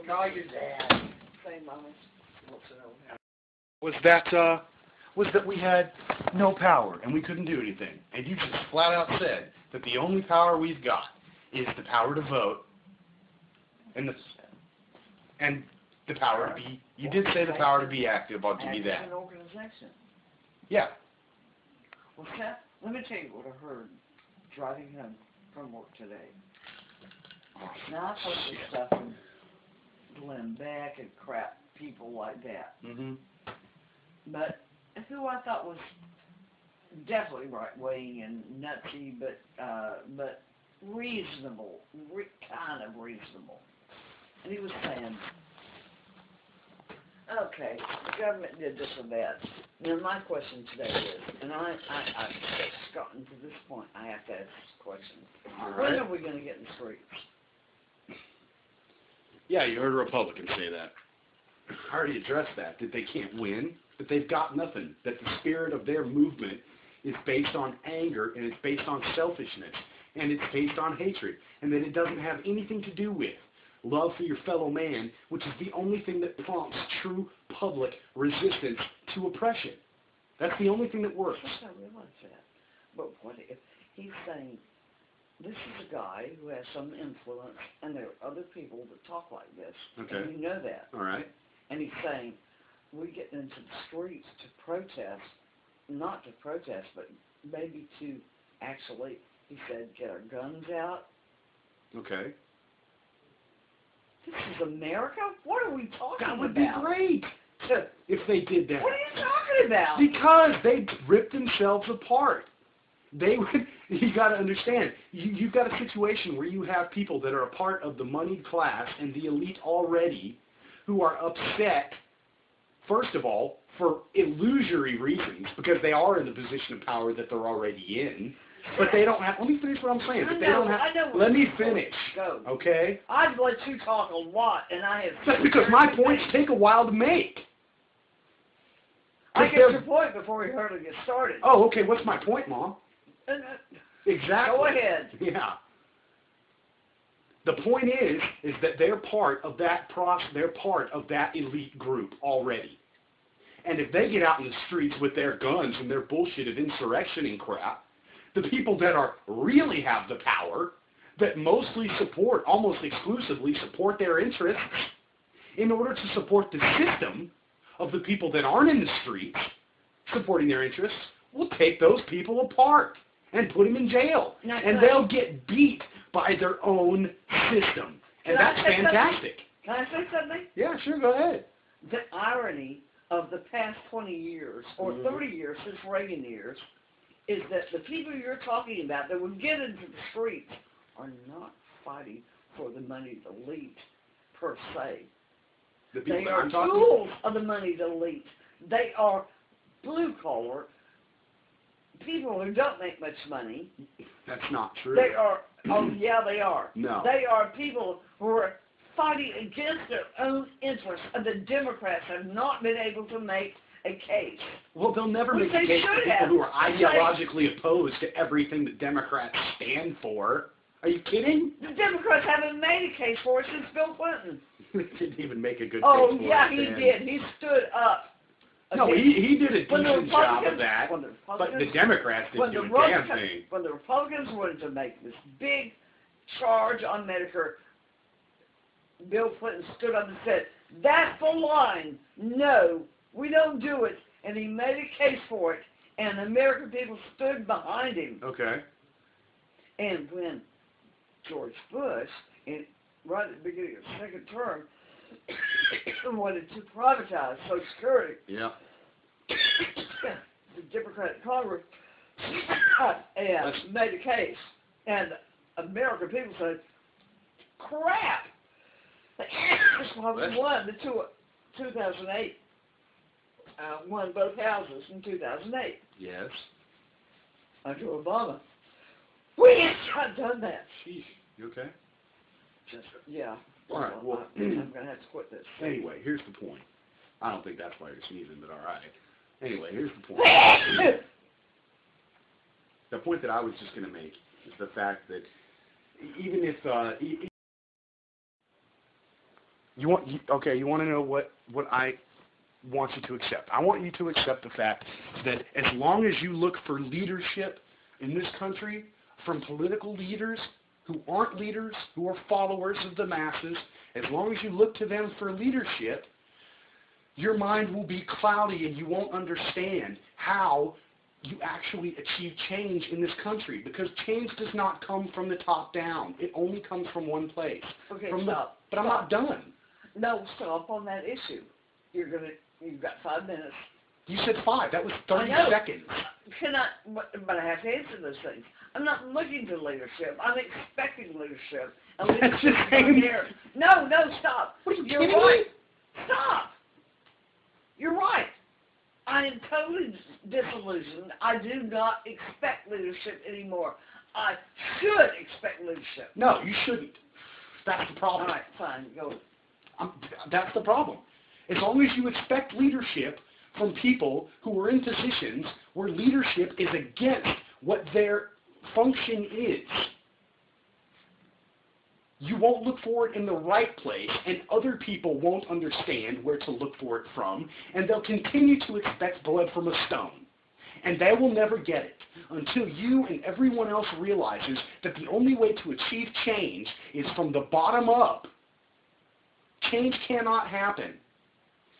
Call your dad. Say, Mama. Was that we had no power and we couldn't do anything. And you just flat out said that the only power we've got is the power to vote and the power to be, you did say the power to be active, to be that. An organization. Yeah. Well, Seth, let me tell you what I heard driving home from work today. Oh, Now, I've heard this stuff from Glenn Beck and crap, people like that. Mm-hmm. But who I thought was definitely right-wing and nutsy, but reasonable, kind of reasonable. And he was saying, okay, the government did this and that. Now, my question today is, and I've gotten to this point, I have to ask this question. Right. When are we going to get in the streets? Yeah, you heard a Republican say that. I already addressed that they can't win, that they've got nothing, that the spirit of their movement is based on anger, and it's based on selfishness, and it's based on hatred, and that it doesn't have anything to do with love for your fellow man, which is the only thing that prompts true public resistance to oppression. That's the only thing that works. I realize that. But what if he's saying, this is a guy who has some influence, and there are other people that talk like this, okay. And you know that. All right. And he's saying, we get into the streets to protest, not to protest, but maybe to actually, he said, get our guns out. Okay. This is America? What are we talking about? That would be great if they did that. What are you talking about? Because they ripped themselves apart. They would. You got to understand. You've got a situation where you have people that are a part of the moneyed class and the elite already, who are upset. First of all, for illusory reasons, because they are in the position of power that they're already in. But they don't have. Let me finish what I'm saying. But they don't have. Let me finish. Go. Okay. I've let you talk a lot, and I have. That's because my points take a while to make. I get your point before we hardly get started. Oh, okay. What's my point, Mom? Exactly. Go ahead. Yeah. The point is that they're part of that they're part of that elite group already. And if they get out in the streets with their guns and their bullshit of insurrection and crap, the people that really have the power, that mostly support, almost exclusively support their interests, in order to support the system of the people that aren't in the streets supporting their interests, will take those people apart and put them in jail. And they'll get beat by their own system. And that's fantastic. Can I say something? Yeah, sure, go ahead. The irony of the past 20 years, or 30 years since Reagan years, is that the people you're talking about that would get into the streets are not fighting for the moneyed elite, per se. The people They are talking tools of the moneyed elite. They are blue-collar people who don't make much money. That's not true. They are, oh yeah, they are. No. They are people who are fighting against their own interests, and the Democrats have not been able to make a case. Well, they'll never make a case for people who are ideologically opposed to everything that Democrats stand for. Are you kidding? The Democrats haven't made a case for it since Bill Clinton. He didn't even make a good case for it. Oh, yeah, he did. He stood up. No, he did a decent job of that, but the Democrats didn't do a damn thing. When the Republicans wanted to make this big charge on Medicare, Bill Clinton stood up and said, that's the line. No, we don't do it. And he made a case for it, and the American people stood behind him. Okay. And when George Bush, right at the beginning of the second term, wanted to privatize Social Security, yeah. the Democratic Congress and made a case. And American people said, crap! That's why we won the 2008. Won both houses in 2008. Yes. Under Obama. We haven't done that. Sheesh. You okay? Yeah. All right. Well, I'm going to have to quit this. Anyway, here's the point. I don't think that's why you're sneezing, but all right. Anyway, here's the point. The point that I was just going to make is the fact that even if Okay, you want to know what I want you to accept? I want you to accept the fact that as long as you look for leadership in this country from political leaders who aren't leaders, who are followers of the masses, as long as you look to them for leadership, your mind will be cloudy and you won't understand how you actually achieve change in this country, because change does not come from the top down. It only comes from one place. Okay, stop. But I'm not done. No, stop on that issue. You've got 5 minutes. You said 5. That was 30 seconds. But I have to answer those things. I'm not looking for leadership. I'm expecting leadership. And That's the leadership same. here. No, stop. What are you You're kidding right. me? Stop. You're right. I am totally disillusioned. I do not expect leadership anymore. I should expect leadership. No, you shouldn't. That's the problem. All right, fine, go. That's the problem. As long as you expect leadership from people who are in positions where leadership is against what their function is, you won't look for it in the right place, and other people won't understand where to look for it from, and they'll continue to expect blood from a stone. And they will never get it until you and everyone else realizes that the only way to achieve change is from the bottom up. Change cannot happen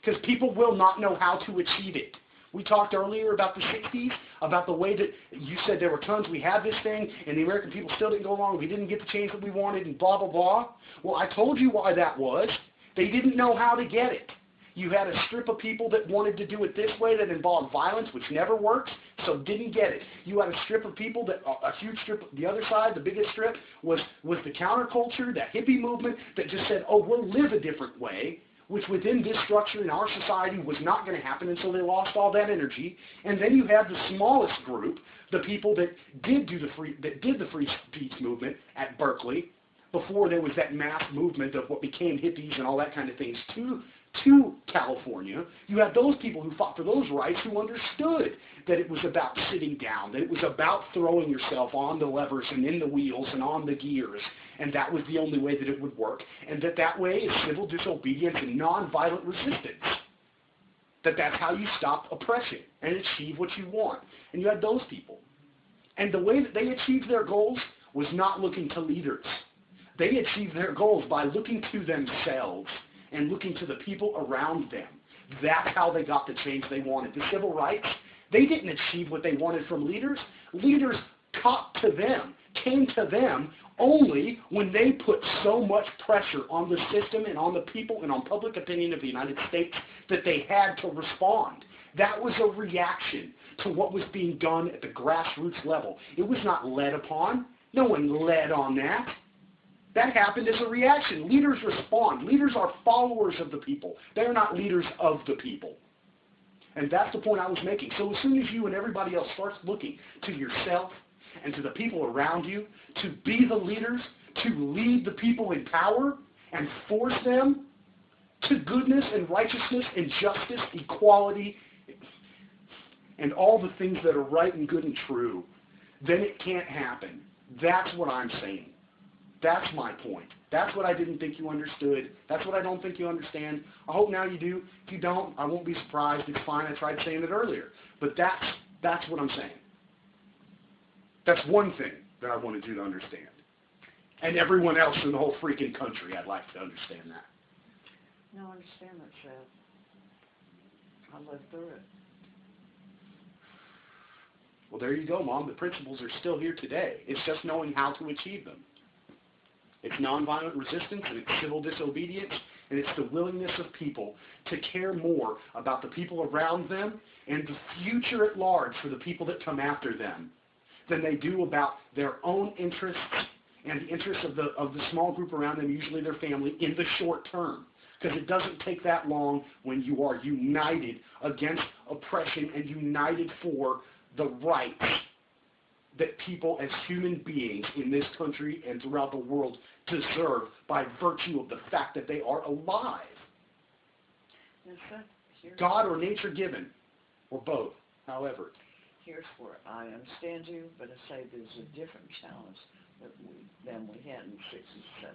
because people will not know how to achieve it. We talked earlier about the 60s, about the way that you said there were tons, we had this thing, and the American people still didn't go along, we didn't get the change that we wanted, and blah, blah, blah. Well, I told you why that was. They didn't know how to get it. You had a strip of people that wanted to do it this way that involved violence, which never works, so didn't get it. You had a strip of people, a huge strip, the other side, the biggest strip, was the counterculture, that hippie movement that just said, oh, we'll live a different way, which within this structure in our society was not going to happen until they lost all that energy. And then you have the smallest group, the people that did the free speech movement at Berkeley, before there was that mass movement of what became hippies and all that kind of things to California. You have those people who fought for those rights, who understood that it was about sitting down, that it was about throwing yourself on the levers and in the wheels and on the gears, and that was the only way that it would work, and that way is civil disobedience and nonviolent resistance. That's how you stop oppression and achieve what you want. And you had those people. And the way that they achieved their goals was not looking to leaders. They achieved their goals by looking to themselves and looking to the people around them. That's how they got the change they wanted. The civil rights, they didn't achieve what they wanted from leaders. Leaders caught to them, came to them only when they put so much pressure on the system and on the people and on public opinion of the United States that they had to respond. That was a reaction to what was being done at the grassroots level. It was not led upon. No one led on that. That happened as a reaction. Leaders respond. Leaders are followers of the people. They're not leaders of the people. And that's the point I was making. So as soon as you and everybody else starts looking to yourself and to the people around you to be the leaders, to lead the people in power and force them to goodness and righteousness and justice, equality, and all the things that are right and good and true, then it can't happen. That's what I'm saying. That's my point. That's what I didn't think you understood. That's what I don't think you understand. I hope now you do. If you don't, I won't be surprised. It's fine. I tried saying it earlier. But that's what I'm saying. That's one thing that I wanted you to understand. And everyone else in the whole freaking country, I'd like to understand that. No, I understand that, Seth. I lived through it. Well, there you go, Mom. The principles are still here today. It's just knowing how to achieve them. It's nonviolent resistance, and it's civil disobedience, and it's the willingness of people to care more about the people around them and the future at large for the people that come after them than they do about their own interests and the interests of the small group around them, usually their family, in the short term. Because it doesn't take that long when you are united against oppression and united for the rights that people as human beings in this country and throughout the world deserve by virtue of the fact that they are alive. Yes, sir. God or nature given, or both, however. Here's where I understand you, but I say there's a different challenge than we had in the 60s and